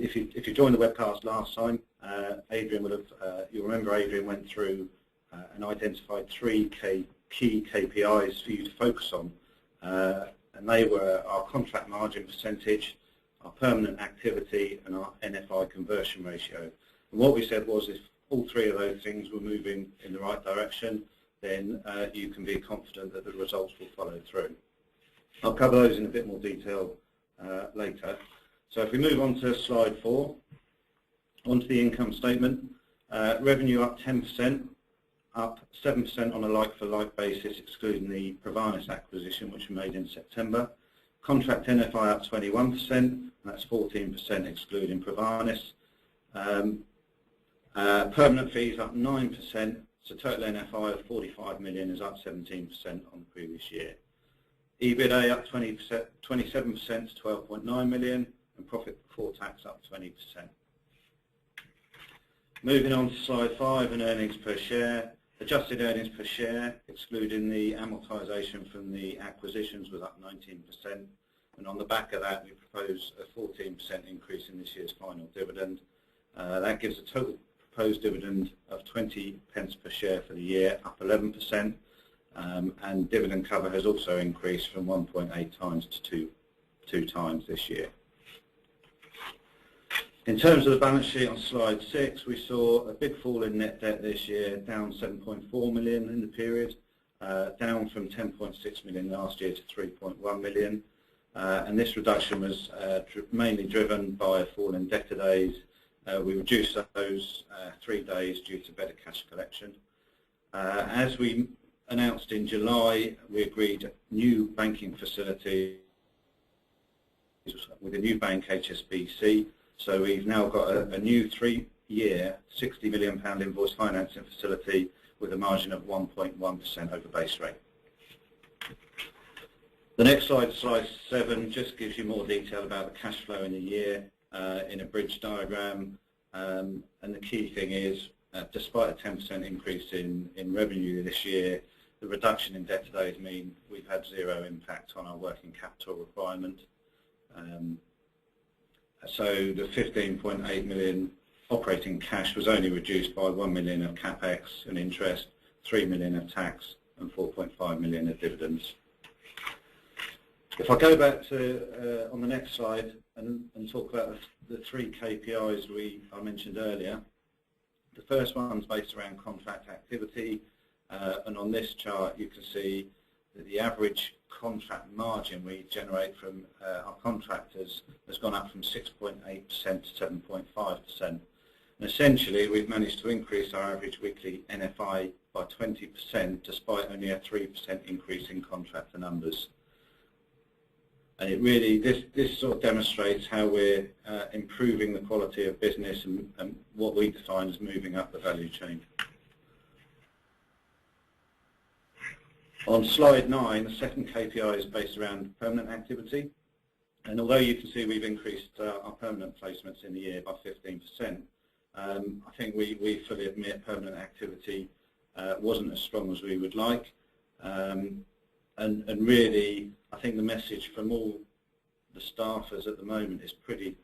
if you joined the webcast last time, Adrian would have, you'll remember Adrian went through and identified three key KPIs for you to focus on, and they were our contract margin percentage, our permanent activity, and our NFI conversion ratio. And what we said was if all three of those things were moving in the right direction, then you can be confident that the results will follow through. I'll cover those in a bit more detail later. So if we move on to slide 4, onto the income statement, revenue up 10%, up 7% on a like-for-like basis, excluding the Provanis acquisition, which we made in September. Contract NFI up 21%, and that's 14% excluding Provanis. Permanent fees up 9%, so total NFI of 45 million is up 17% on the previous year. EBITDA up 27% to 12.9 million, and profit before tax up 20%. Moving on to slide 5 and earnings per share. Adjusted earnings per share, excluding the amortisation from the acquisitions, was up 19%. And on the back of that, we propose a 14% increase in this year's final dividend. That gives a total proposed dividend of 20 pence per share for the year, up 11%. And dividend cover has also increased from 1.8 times to 2 times this year. In terms of the balance sheet on slide 6, we saw a big fall in net debt this year, down 7.4 million in the period, down from 10.6 million last year to 3.1 million. And this reduction was mainly driven by a fall in debtor days. We reduced those 3 days due to better cash collection. As we announced in July, we agreed new banking facility with a new bank, HSBC. So we've now got a new 3-year, £60 million invoice financing facility with a margin of 1.1% over base rate. The next slide, slide 7, just gives you more detail about the cash flow in the year in a bridge diagram. And the key thing is, despite a 10% increase in revenue this year, the reduction in debtor days mean we've had 0 impact on our working capital requirement. So the 15.8 million operating cash was only reduced by 1 million of capex and interest, 3 million of tax, and 4.5 million of dividends. If I go back to on the next slide and talk about the 3 KPIs I mentioned earlier, the first one's based around contract activity, and on this chart you can see that the average contract margin we generate from our contractors has gone up from 6.8% to 7.5%. And essentially we've managed to increase our average weekly NFI by 20% despite only a 3% increase in contractor numbers. And it really, this sort of demonstrates how we're improving the quality of business and what we define as moving up the value chain. On slide 9, the second KPI is based around permanent activity. And although you can see we've increased our permanent placements in the year by 15%, I think we fully admit permanent activity wasn't as strong as we would like. And really, I think the message from all the staffers at the moment is pretty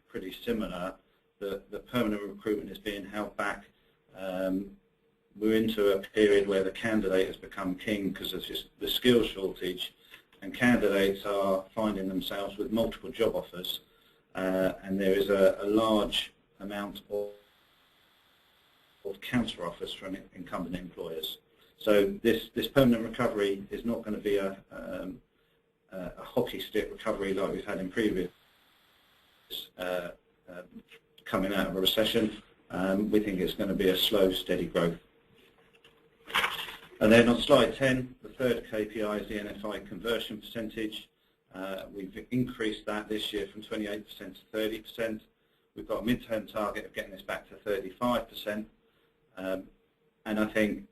similar. The permanent recruitment is being held back. We're into a period where the candidate has become king because of just the skill shortage, and candidates are finding themselves with multiple job offers, and there is a large amount of counter offers from incumbent employers. So this permanent recovery is not going to be a hockey stick recovery like we've had in previous coming out of a recession. We think it's going to be a slow, steady growth. And then on slide 10, the third KPI is the NFI conversion percentage. We've increased that this year from 28% to 30%. We've got a midterm target of getting this back to 35%. And I think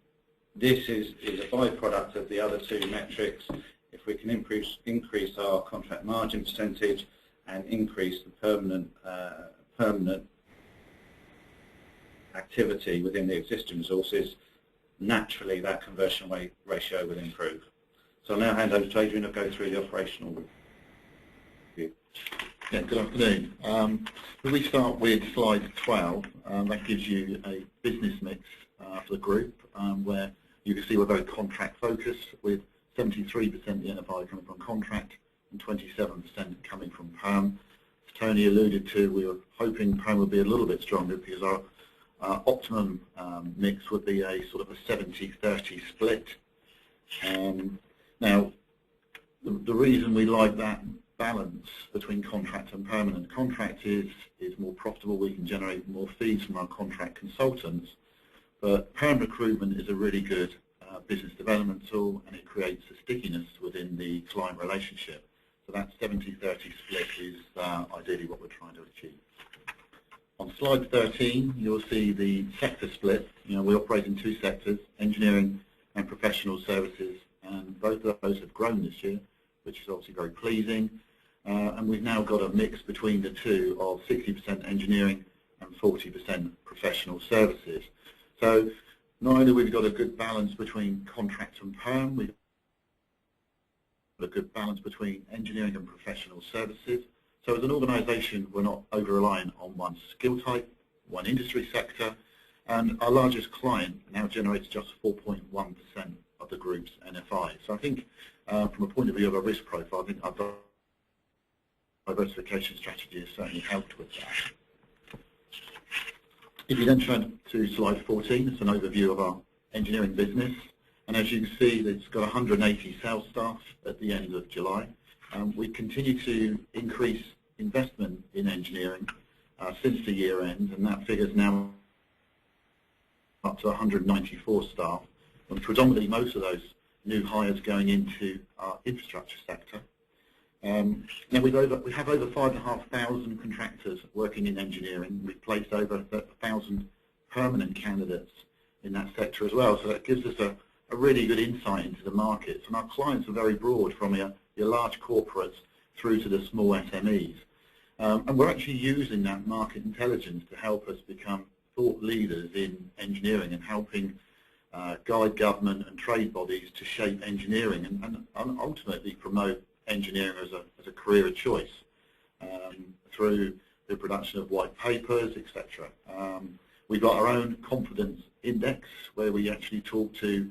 this is a byproduct of the other 2 metrics. If we can increase our contract margin percentage and increase the permanent activity within the existing resources, naturally that conversion rate ratio will improve. So I'll now hand over to Adrian to go through the operational review. Yeah, good afternoon. If we start with slide 12, that gives you a business mix for the group, where you can see we're very contract focused, with 73% of the NFI coming from contract and 27% coming from perm. As Tony alluded to, we were hoping perm would be a little bit stronger because our optimum mix would be a sort of a 70-30 split. Now, the reason we like that balance between contract and permanent, contract is more profitable, we can generate more fees from our contract consultants, but perm recruitment is a really good business development tool, and it creates a stickiness within the client relationship. So that 70-30 split is ideally what we're trying to achieve. On slide 13, you'll see the sector split. You know, we operate in two sectors, engineering and professional services, and both of those have grown this year, which is obviously very pleasing. And we've now got a mix between the two of 60% engineering and 40% professional services. So not only we've got a good balance between contract and perm, we've got a good balance between engineering and professional services. So as an organisation, we're not over-reliant on one skill type, one industry sector, and our largest client now generates just 4.1% of the group's NFI. So I think from a point of view of a risk profile, I think our diversification strategy has certainly helped with that. If you then turn to slide 14, it's an overview of our engineering business. And as you can see, it's got 180 sales staff at the end of July. We continue to increase investment in engineering since the year end, and that figure is now up to 194 staff, and predominantly most of those new hires going into our infrastructure sector. Now we have over 5,500 contractors working in engineering. We've placed over 1,000 permanent candidates in that sector as well, so that gives us a really good insight into the markets. And our clients are very broad, from your large corporates through to the small SMEs. And we're actually using that market intelligence to help us become thought leaders in engineering and helping guide government and trade bodies to shape engineering and ultimately promote engineering as a career of choice through the production of white papers, etc. We've got our own confidence index where we actually talk to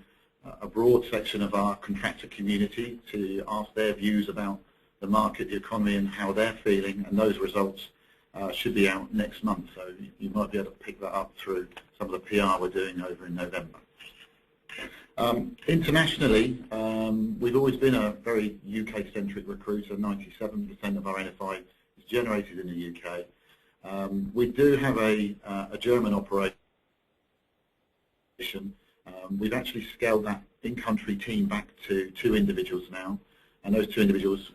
a broad section of our contractor community to ask their views about the market, the economy, and how they're feeling, and those results should be out next month, so you might be able to pick that up through some of the PR we're doing over in November. Internationally, we've always been a very UK-centric recruiter. 97% of our NFI is generated in the UK. We do have a German operation. We've actually scaled that in-country team back to 2 individuals now, and those 2 individuals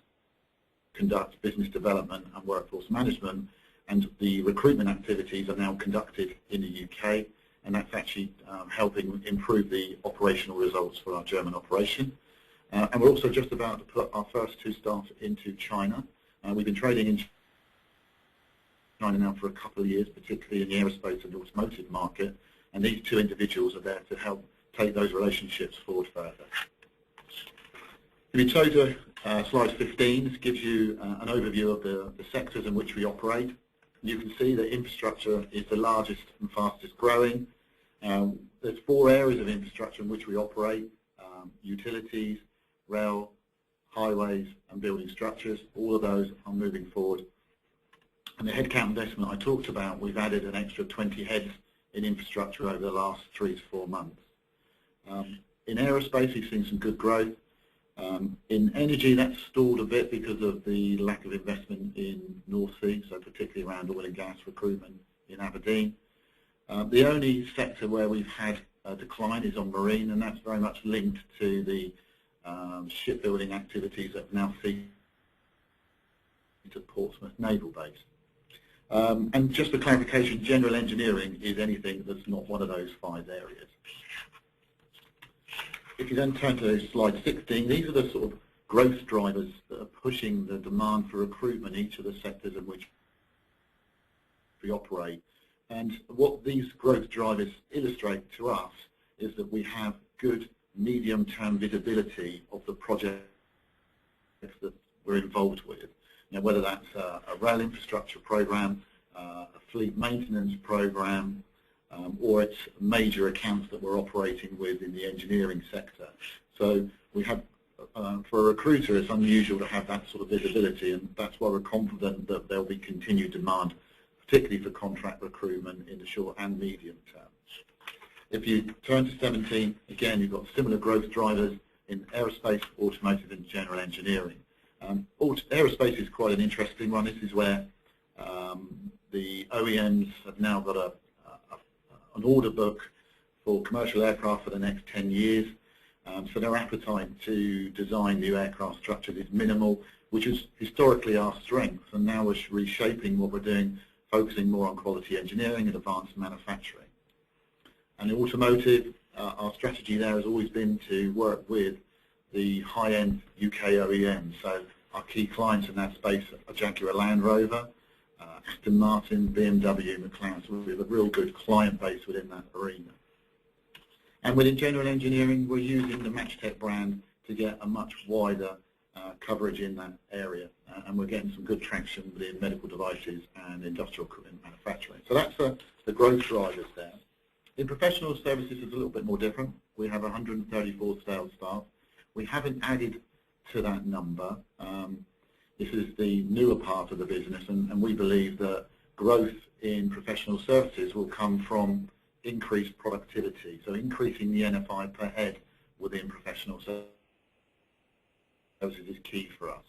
conduct business development and workforce management, and the recruitment activities are now conducted in the UK, and that's actually helping improve the operational results for our German operation. And we're also just about to put our first 2 staff into China. We've been trading in China now for a couple of years, particularly in the aerospace and automotive market, and these 2 individuals are there to help take those relationships forward further. If you go to slide 15, this gives you an overview of the sectors in which we operate. You can see that infrastructure is the largest and fastest growing. There's 4 areas of infrastructure in which we operate: utilities, rail, highways, and building structures. All of those are moving forward. And the headcount investment I talked about, we've added an extra 20 heads in infrastructure over the last 3 to 4 months. In aerospace, we've seen some good growth. In energy, that's stalled a bit because of the lack of investment in North Sea, so particularly around oil and gas recruitment in Aberdeen. The only sector where we've had a decline is on marine, and that's very much linked to the shipbuilding activities that now feed into Portsmouth Naval Base. And just for clarification, general engineering is anything that's not one of those 5 areas. If you then turn to slide 16, these are the sort of growth drivers that are pushing the demand for recruitment in each of the sectors in which we operate. And what these growth drivers illustrate to us is that we have good medium-term visibility of the projects that we're involved with. whether that's a rail infrastructure program, a fleet maintenance program, or it's major accounts that we're operating with in the engineering sector. So we have, for a recruiter, it's unusual to have that sort of visibility, and that's why we're confident that there'll be continued demand, particularly for contract recruitment in the short and medium term. If you turn to 17, again, you've got similar growth drivers in aerospace, automotive, and general engineering. Aerospace is quite an interesting one. This is where the OEMs have now got an order book for commercial aircraft for the next 10 years. So their appetite to design new aircraft structures is minimal, which is historically our strength, and now we're reshaping what we're doing, focusing more on quality engineering and advanced manufacturing. And in automotive, our strategy there has always been to work with the high-end UK OEMs. So our key clients in that space are Jaguar Land Rover, Aston Martin, BMW, McLaren. So we have a real good client base within that arena. And within general engineering, we're using the Matchtech brand to get a much wider coverage in that area. And we're getting some good traction within medical devices and industrial equipment manufacturing. So that's the growth drivers there. In professional services, it's a little bit more different. We have 134 sales staff. We haven't added to that number. This is the newer part of the business, and we believe that growth in professional services will come from increased productivity, so increasing the NFI per head within professional services is key for us.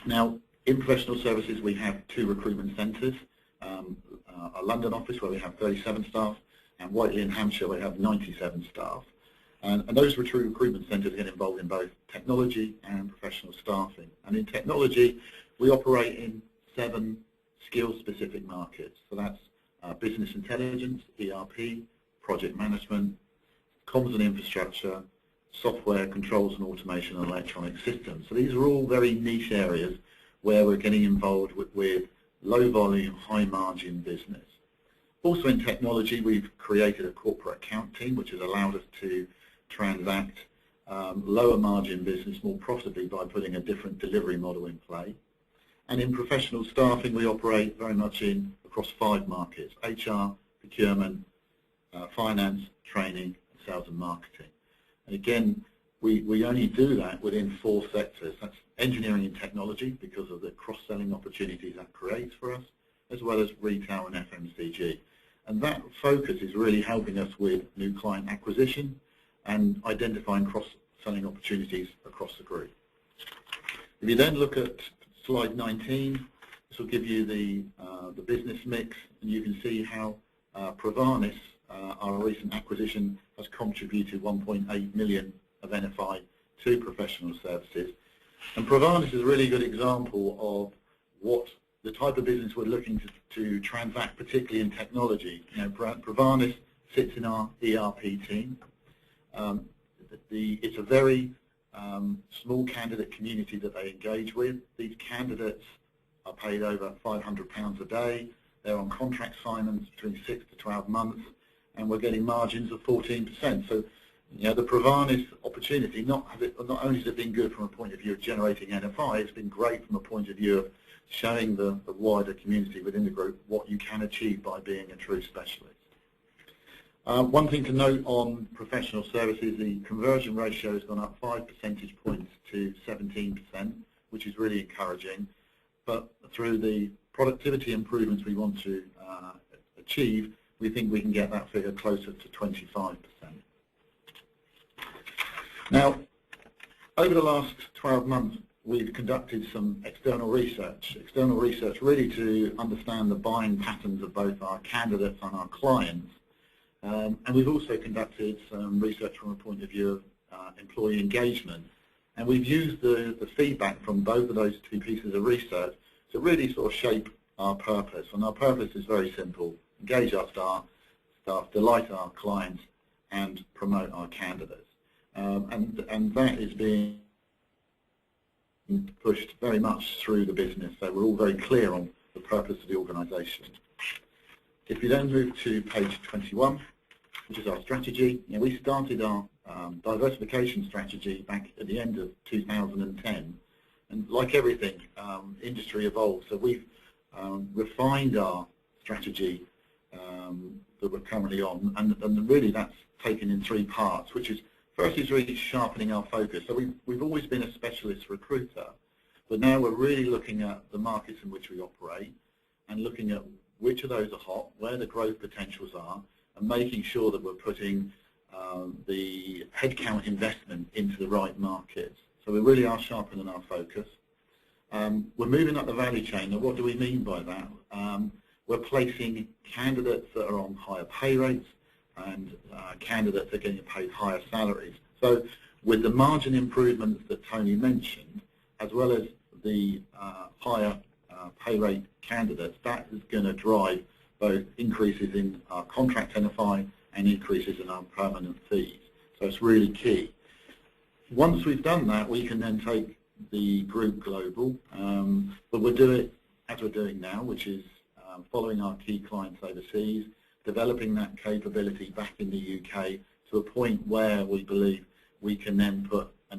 Now, in professional services, we have 2 recruitment centres, a London office where we have 37 staff, and Whiteley in Hampshire where we have 97 staff. And those recruitment centres get involved in both technology and professional staffing. And in technology, we operate in 7 skill-specific markets. So that's business intelligence, ERP, project management, comms and infrastructure, software, controls and automation, and electronic systems. So these are all very niche areas where we're getting involved with low volume, high margin business. Also in technology, we've created a corporate account team which has allowed us to transact lower margin business more profitably by putting a different delivery model in play. And in professional staffing, we operate very much across 5 markets: HR, procurement, finance, training, sales and marketing. And again, we only do that within 4 sectors. That's engineering and technology, because of the cross-selling opportunities that creates for us, as well as retail and FMCG. And that focus is really helping us with new client acquisition and identifying cross-selling opportunities across the group. If you then look at slide 19, this will give you the business mix, and you can see how Provanis, our recent acquisition, has contributed 1.8 million of NFI to professional services. And Provanis is a really good example of what the type of business we're looking to transact, particularly in technology. Provanis sits in our ERP team. It's a very small candidate community that they engage with. These candidates are paid over £500 a day. They're on contract assignments between 6 to 12 months, and we're getting margins of 14%. So, the Provanis opportunity, not only has it been good from a point of view of generating NFI, it's been great from a point of view of showing the wider community within the group what you can achieve by being a true specialist. One thing to note on professional services, the conversion ratio has gone up 5 percentage points to 17%, which is really encouraging. But through the productivity improvements we want to achieve, we think we can get that figure closer to 25%. Now, over the last 12 months, we've conducted some external research really to understand the buying patterns of both our candidates and our clients. And we've also conducted some research from a point of view of employee engagement. And we've used the feedback from both of those 2 pieces of research to really sort of shape our purpose. And our purpose is very simple: engage our staff, delight our clients, and promote our candidates. And that is being pushed very much through the business. So we're all very clear on the purpose of the organisation. If you then move to page 21, which is our strategy, we started our diversification strategy back at the end of 2010 And like everything, industry evolves. So we've refined our strategy that we're currently on, and really that's taken in 3 parts, which is first is really sharpening our focus. So we've always been a specialist recruiter, but now we're really looking at the markets in which we operate and looking at which of those are hot, where the growth potentials are, and making sure that we're putting the headcount investment into the right markets. So we really are sharpening our focus. We're moving up the value chain. Now, what do we mean by that? We're placing candidates that are on higher pay rates and candidates that are getting paid higher salaries. So with the margin improvements that Tony mentioned, as well as the higher pay rate candidates, that is going to drive both increases in our contract NFI and increases in our permanent fees. So it's really key. Once we've done that, we can then take the group global, but we'll do it as we're doing now, which is following our key clients overseas, developing that capability back in the UK to a point where we believe we can then put a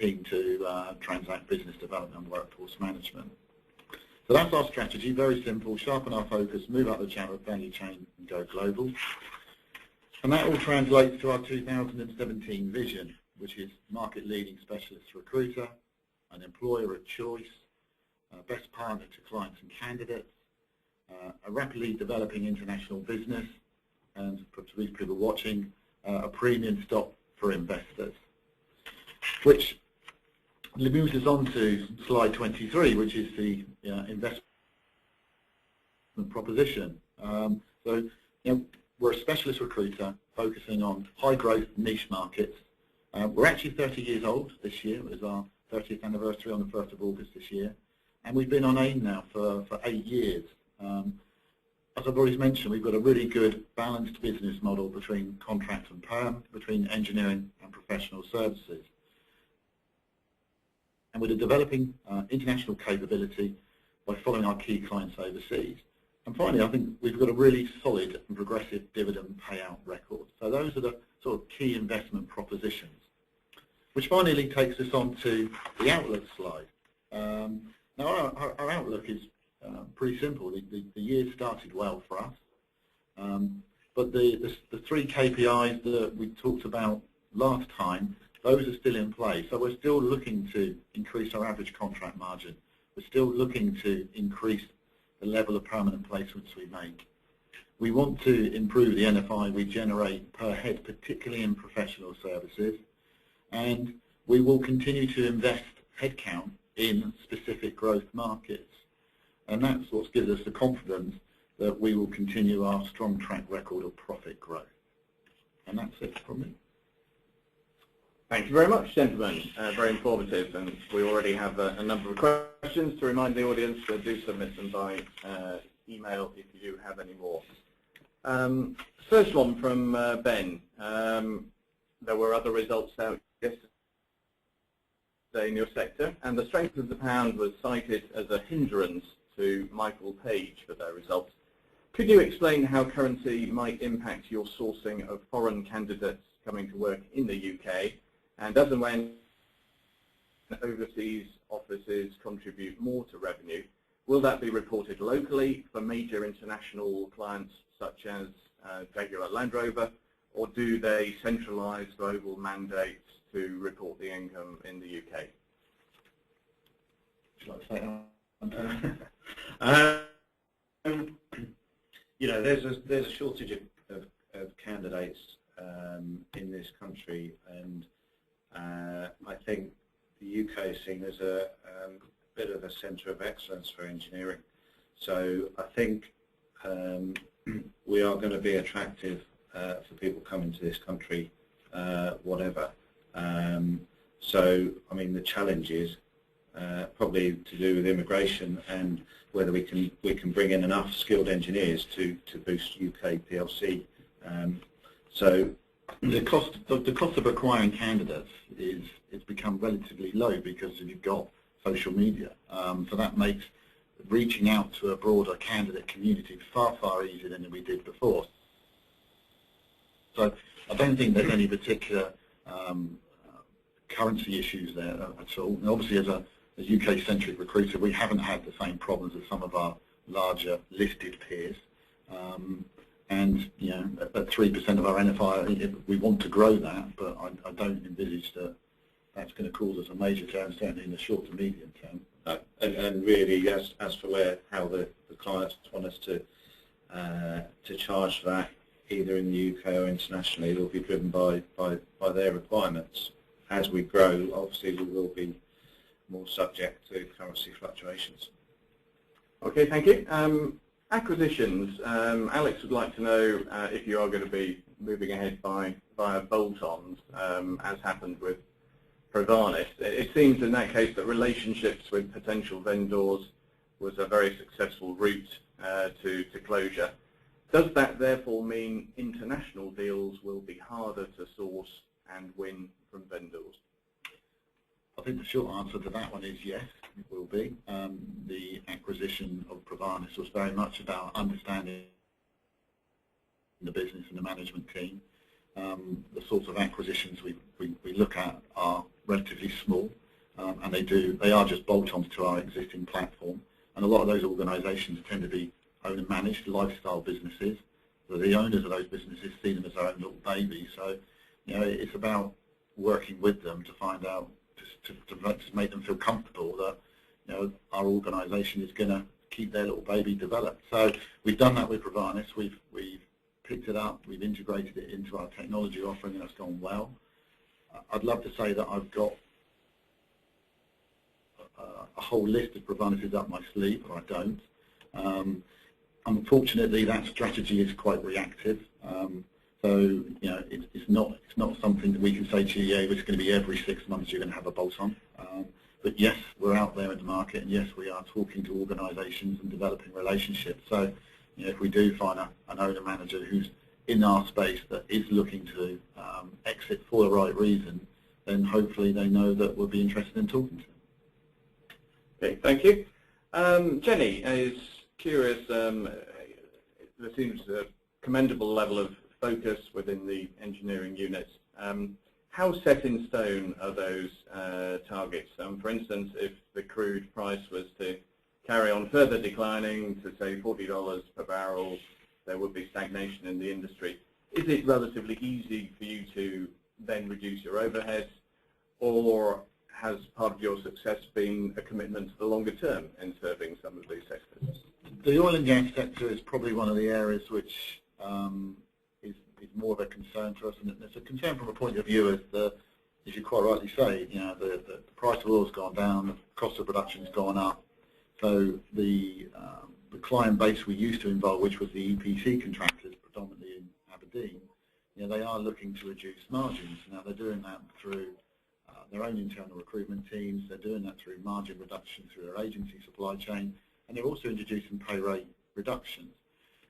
team to transact business development and workforce management. So that's our strategy, very simple: sharpen our focus, move up the value chain and go global. And that all translates to our 2017 vision, which is market-leading specialist recruiter, an employer of choice, best partner to clients and candidates, a rapidly developing international business, and for these people watching, a premium stock for investors. Which moves us on to slide 23, which is the investment proposition. So, we're a specialist recruiter focusing on high-growth niche markets. We're actually 30 years old this year. It was our 30th anniversary on the 1st of August this year. And we've been on AIM now for 8 years. As I've already mentioned, we've got a really good balanced business model between contract and perm, between engineering and professional services. And we're developing international capability by following our key clients overseas. And finally, I think we've got a really solid and progressive dividend payout record. So those are the sort of key investment propositions, which finally takes us on to the outlook slide. Now, our outlook is pretty simple. The year started well for us, but the 3 KPIs that we talked about last time, those are still in play. So we're still looking to increase our average contract margin. We're still looking to increase the level of permanent placements we make. We want to improve the NFI we generate per head, particularly in professional services, and we will continue to invest headcount in specific growth markets. And that's what gives us the confidence that we will continue our strong track record of profit growth. And that's it from me. Thank you very much, gentlemen. Very informative, and we already have a number of questions. To remind the audience, do submit them by email if you do have any more. First one from Ben. There were other results out yesterday in your sector, and the strength of the pound was cited as a hindrance to Michael Page for their results. Could you explain how currency might impact your sourcing of foreign candidates coming to work in the UK, and as and when overseas offices contribute more to revenue, will that be reported locally for major international clients such as Jaguar Land Rover, or do they centralise global mandates to report the income in the UK? Shall I say there's a shortage of candidates in this country, and I think the UK is seen as a bit of a centre of excellence for engineering. So I think we are going to be attractive for people coming to this country, whatever. So I mean, the challenge is probably to do with immigration and whether we can bring in enough skilled engineers to boost UK PLC. So the cost of acquiring candidates it's become relatively low because you've got social media. So that makes reaching out to a broader candidate community far easier than we did before. So I don't think there's any particular currency issues there at all. And obviously, as a UK-centric recruiter, we haven't had the same problems as some of our larger listed peers. And you know, at 3% of our NFI, we want to grow that, but I don't envisage that that's going to cause us a major challenge, certainly in the short to medium term. No. And really, as for how the clients want us to charge for that, either in the UK or internationally, it will be driven by their requirements. As we grow, obviously, we will be more subject to currency fluctuations. Okay, thank you. Acquisitions. Alex would like to know if you are going to be moving ahead via bolt-ons, as happened with Provanis. It seems in that case that relationships with potential vendors was a very successful route to closure. Does that therefore mean international deals will be harder to source and win from vendors? I think the short answer to that one is yes, it will be. The acquisition of Provanis was very much about understanding the business and the management team. The sorts of acquisitions we look at are relatively small, and they are just bolt-ons to our existing platform. And a lot of those organisations tend to be owner-managed lifestyle businesses. So the owners of those businesses see them as their own little baby. So, you know, it's about working with them to find out, to make them feel comfortable that, you know, our organisation is going to keep their little baby developed. So we've done that with Provanis. We've picked it up, we've integrated it into our technology offering, and it's gone well. I'd love to say that I've got a whole list of Provanis up my sleeve, but I don't. Unfortunately, that strategy is quite reactive. So, you know, it's not something that we can say to you, yeah, it's going to be every 6 months you're going to have a bolt-on. But yes, we're out there in the market, and yes, we are talking to organisations and developing relationships. So, you know, if we do find an owner-manager who's in our space that is looking to exit for the right reason, then hopefully they know that we'll be interested in talking to them. Okay, thank you. Jenny is curious. There seems a commendable level of focus within the engineering units. How set in stone are those targets? For instance, if the crude price was to carry on further declining to, say, $40 per barrel, there would be stagnation in the industry. Is it relatively easy for you to then reduce your overheads, or has part of your success been a commitment to the longer term in serving some of these sectors? The oil and gas sector is probably one of the areas which is more of a concern to us, and it's a concern from a point of view as you quite rightly say, you know, the price of oil has gone down, the cost of production has gone up. So the client base we used to involve, which was the EPC contractors, predominantly in Aberdeen, you know, they are looking to reduce margins. Now they're doing that through their own internal recruitment teams. They're doing that through margin reduction through their agency supply chain, and they're also introducing pay rate reductions.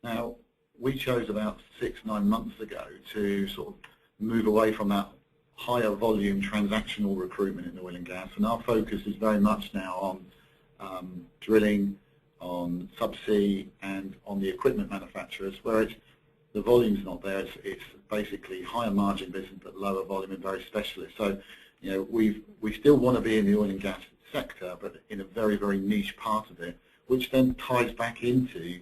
Now, we chose about 6-9 months ago to sort of move away from that higher volume transactional recruitment in oil and gas, and our focus is very much now on drilling, on subsea, and on the equipment manufacturers, where the volume's not there. It's basically higher margin business but lower volume and very specialist. So, you know, we still want to be in the oil and gas sector, but in a very, very niche part of it, which then ties back into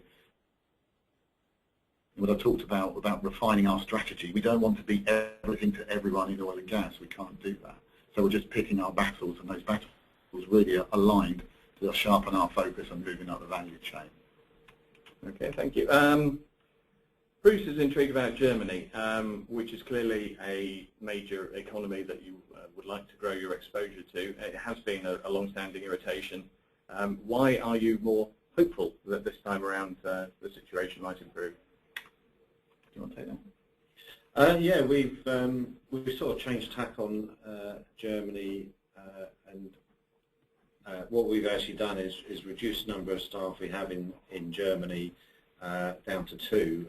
what I talked about refining our strategy. We don't want to be everything to everyone in oil and gas. We can't do that. So we're just picking our battles, and those battles really are aligned to sharpen our focus on moving up the value chain. Okay, thank you. Bruce is intrigued about Germany, which is clearly a major economy that you would like to grow your exposure to. It has been a long-standing irritation. Why are you more hopeful that this time around the situation might improve? Do you want to take that? Yeah, we've sort of changed tack on Germany, and what we've actually done is reduce the number of staff we have in Germany down to 2,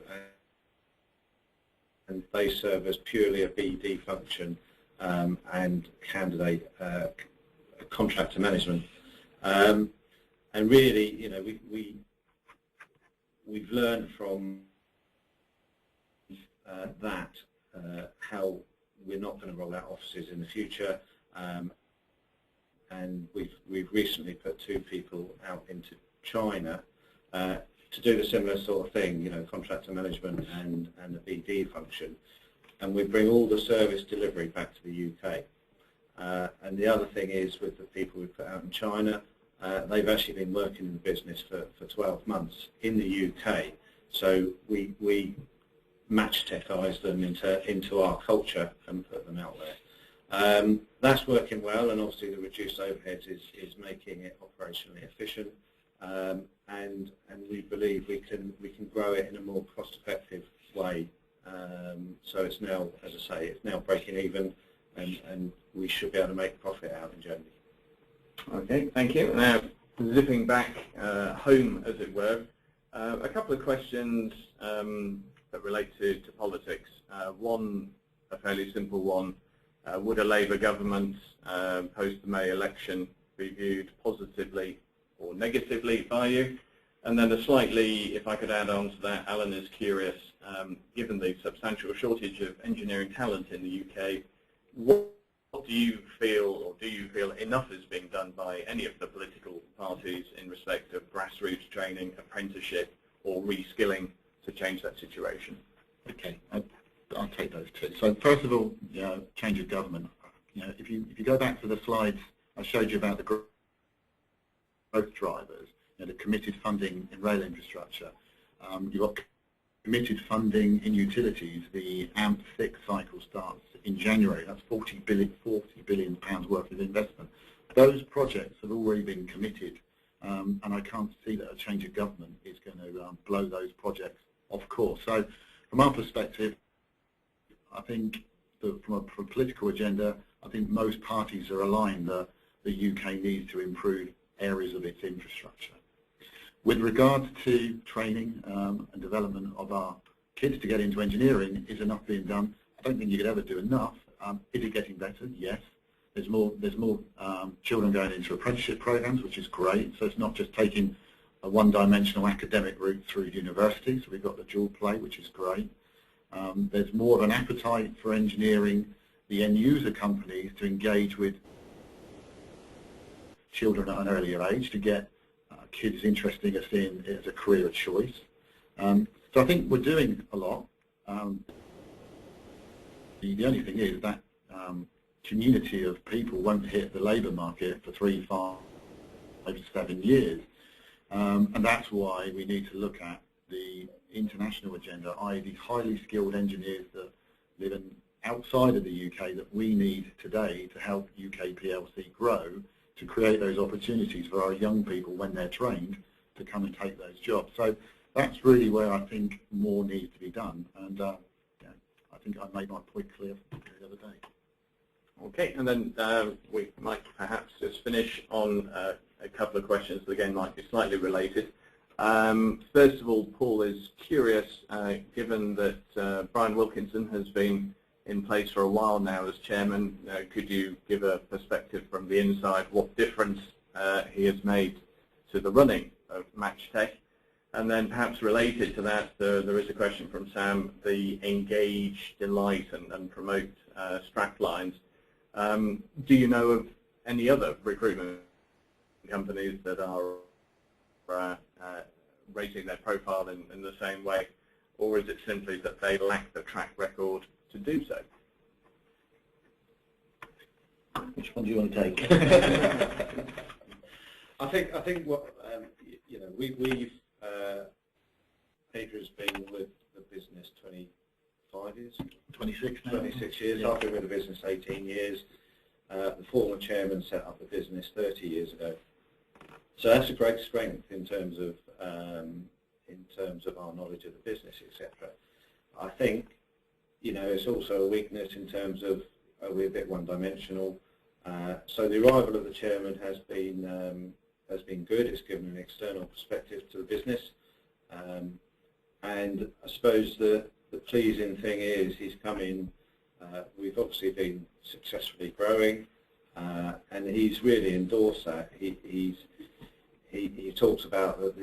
and they serve as purely a BD function and candidate contractor management. And really, you know, we've learned from that how we're not going to roll out offices in the future, and and we've recently put 2 people out into China to do the similar sort of thing, contractor management and the BD function, and we bring all the service delivery back to the UK. And the other thing is, with the people we put out in China, they've actually been working in the business for 12 months in the UK, so we Matchtech-ize them into our culture and put them out there. That's working well, and obviously the reduced overheads is making it operationally efficient, and we believe we can grow it in a more cost-effective way. So it's now, as I say, it's now breaking even, and we should be able to make profit out in Germany. Okay, thank you. Now, zipping back home, as it were, a couple of questions that relate to politics. One, a fairly simple one, would a Labour government post the May election be viewed positively or negatively by you? And then a slightly, if I could add on to that, Alan is curious, given the substantial shortage of engineering talent in the UK, what do you feel, or do you feel enough is being done by any of the political parties in respect of grassroots training, apprenticeship, or reskilling to change that situation? Okay, I'll take those 2. So first of all, change of government. If you go back to the slides I showed you about the growth drivers, the committed funding in rail infrastructure, you've got committed funding in utilities. The AMP6 cycle starts in January. That's 40 billion pounds worth of investment. Those projects have already been committed, and I can't see that a change of government is going to blow those projects off course. So from our perspective, I think that from a political agenda, I think most parties are aligned that the UK needs to improve areas of its infrastructure. With regards to training and development of our kids to get into engineering, is enough being done? I don't think you could ever do enough. Is it getting better? Yes. There's more children going into apprenticeship programs, which is great. So it's not just taking a one-dimensional academic route through university. So we've got the dual play, which is great. There's more of an appetite for engineering, the end-user companies, to engage with children at an earlier age to get kids interested in it as a career of choice. So I think we're doing a lot. The only thing is that community of people won't hit the labour market for 3, 5, 7 years. And that's why we need to look at the international agenda, i.e. the highly skilled engineers that live outside of the UK that we need today to help UK PLC grow, to create those opportunities for our young people when they're trained to come and take those jobs. So that's really where I think more needs to be done, and I think I made my point clear the other day. Okay, and then we might perhaps just finish on a couple of questions that again might be slightly related. First of all, Paul is curious, given that Brian Wilkinson has been in place for a while now as chairman, could you give a perspective from the inside what difference he has made to the running of Matchtech? And then perhaps related to that, there is a question from Sam, the engage, delight and promote strap lines. Do you know of any other recruitment companies that are raising their profile in the same way, or is it simply that they lack the track record to do so? Which one do you want to take? I think what we've Adrian's been with the business 25 years. 26 now. 26 years. Yeah. I've been with the business 18 years. The former chairman set up the business 30 years ago. So that's a great strength in terms of our knowledge of the business, etc. I think it's also a weakness in terms of we're a bit one-dimensional. So the arrival of the chairman has been good. It's given an external perspective to the business, and I suppose the pleasing thing is he's come in. We've obviously been successfully growing, and he's really endorsed that. He talks about that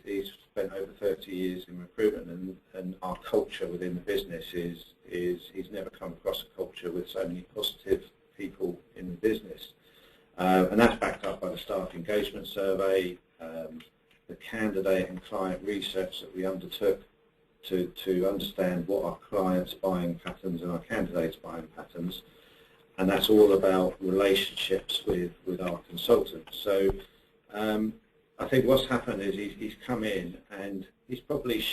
he's spent over 30 years in recruitment, and our culture within the business is he's never come across a culture with so many positive people in the business. And that's backed up by the staff engagement survey, the candidate and client research that we undertook to understand what our clients' buying patterns and our candidates' buying patterns. And that's all about relationships with our consultants. So I think what's happened is he's come in and he's probably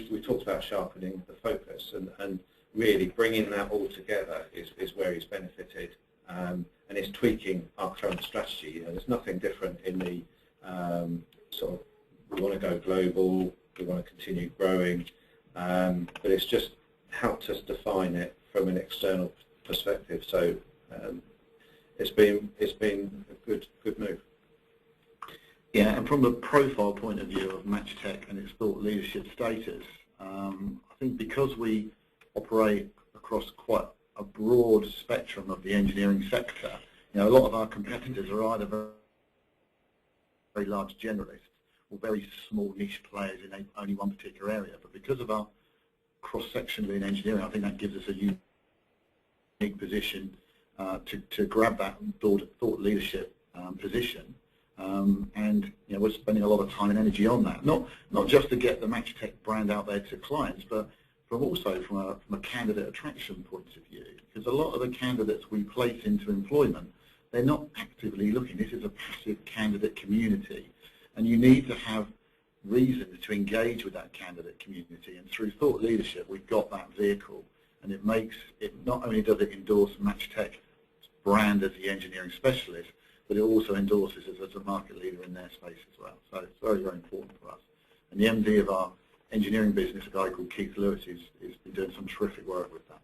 we talked about sharpening the focus and really bringing that all together is where he's benefited, and it's tweaking our current strategy. There's nothing different in the sort of, we want to go global, we want to continue growing, but it's just helped us define it from an external perspective. So it's been a good move. Yeah, and from the profile point of view of Matchtech and its thought leadership status, I think because we operate across quite a broad spectrum of the engineering sector, a lot of our competitors are either very large generalists or very small niche players in only one particular area. But because of our cross-section within engineering, I think that gives us a unique position to grab that thought leadership position. And we're spending a lot of time and energy on that, not just to get the Matchtech brand out there to clients, but also from a candidate attraction point of view. Because a lot of the candidates we place into employment, they're not actively looking. This is a passive candidate community, and you need to have reasons to engage with that candidate community. And through thought leadership, we've got that vehicle, and it makes it, not only does it endorse Matchtech's brand as the engineering specialist, but it also endorses us as a market leader in their space as well. So it's very, very important for us. And the MD of our engineering business, a guy called Keith Lewis, has been doing some terrific work with that.